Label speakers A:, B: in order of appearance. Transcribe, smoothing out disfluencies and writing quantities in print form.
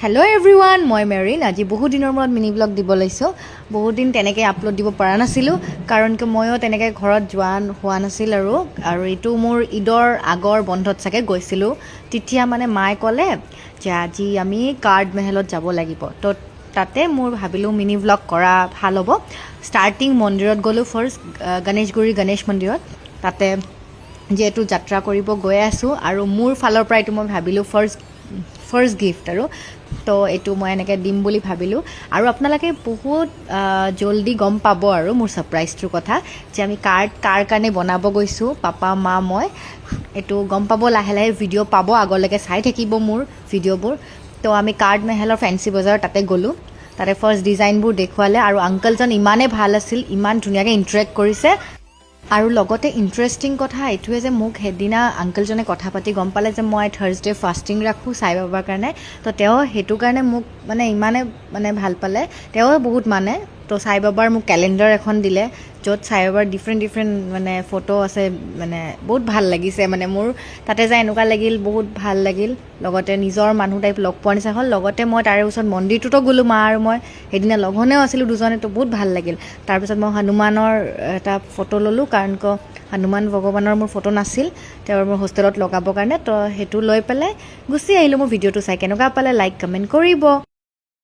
A: Hello' everyone, মই marine. আজি বহুত দিনৰ মূৰত মিনি ব্লগ দিব লৈছোঁ। বহুত দিন তেনেকৈ আপলোড দিব পৰা নাছিলোঁ, কাৰণ কি ময়ো তেনেকৈ ঘৰত যোৱা হোৱা নাছিল আৰু এইটো মোৰ ঈদৰ আগৰ বন্ধত চাগে গৈছিলোঁ। তেতিয়া মানে মায়ে ক'লে যে আজি আমি কাৰ্ড মেহেলত যাব লাগিব। তো তাতে মোৰ ভাবিলোঁ মিনি ব্লগ কৰা ভাল হ'ব। ষ্টাৰ্টিং মন্দিৰত গ'লোঁ ফাৰ্ষ্ট, গণেশগুৰি গণেশ মন্দিৰত। তাতে যিহেতু যাত্ৰা কৰিব গৈ আছোঁ আৰু মোৰ ফালৰ পৰা এইটো মই ভাবিলোঁ ফাৰ্ষ্ট গিফ্ট আৰু তো এইটো মই এনেকৈ দিম বুলি ভাবিলোঁ। আৰু আপোনালোকে বহুত জল্দি গম পাব আৰু মোৰ ছাৰপ্ৰাইজটোৰ কথা, যে আমি কাৰ কাৰণে বনাব গৈছোঁ, পাপা মা মই। এইটো গম পাব লাহে লাহে, ভিডিঅ' পাব, আগলৈকে চাই থাকিব মোৰ ভিডিঅ'বোৰ। তো আমি কাৰ্ড মেহেলৰ ফেঞ্চি বজাৰ তাতে গ'লোঁ। তাতে ফাৰ্ষ্ট ডিজাইনবোৰ দেখুৱালে আৰু আংকলজন ইমানেই ভাল আছিল, ইমান ধুনীয়াকৈ ইণ্টাৰেক্ট কৰিছে। আৰু লগতে ইণ্টাৰেষ্টিং কথা এইটোৱে যে মোক সেইদিনা আংকলজনে কথা পাতি গম পালে যে মই থাৰ্ছডে ফাষ্টিং ৰাখোঁ সাই বাবাৰ কাৰণে। তো তেওঁ সেইটো কাৰণে মোক মানে ইমানে ভাল পালে, তেওঁ বহুত মানে। তো সাই বাবাৰ মোক কেলেণ্ডাৰ এখন দিলে, য'ত সাই বাবাৰ ডিফাৰেণ্ট ফটো আছে। বহুত ভাল লাগিছে মোৰ তাতে যাই এনেকুৱা লাগিল, বহুত ভাল লাগিল। লগতে নিজৰ মানুহ টাইপ লগ পোৱাৰ নিচিনা হ'ল। লগতে মই তাৰে ওচৰত মন্দিৰটোতো গ'লোঁ, মা আৰু মই সেইদিনা লগনেও আছিলোঁ দুজনে, তো বহুত ভাল লাগিল। তাৰপিছত মই হনুমানৰ এটা ফটো ল'লোঁ, কাৰণ হনুমান ভগৱানৰ মোৰ ফটো নাছিল তেওঁৰ মোৰ হোষ্টেলত লগাবৰ কাৰণে। তো সেইটো লৈ পেলাই গুচি আহিলোঁ। মোৰ ভিডিঅ'টো চাই কেনেকুৱা পালে লাইক কমেণ্ট কৰিব।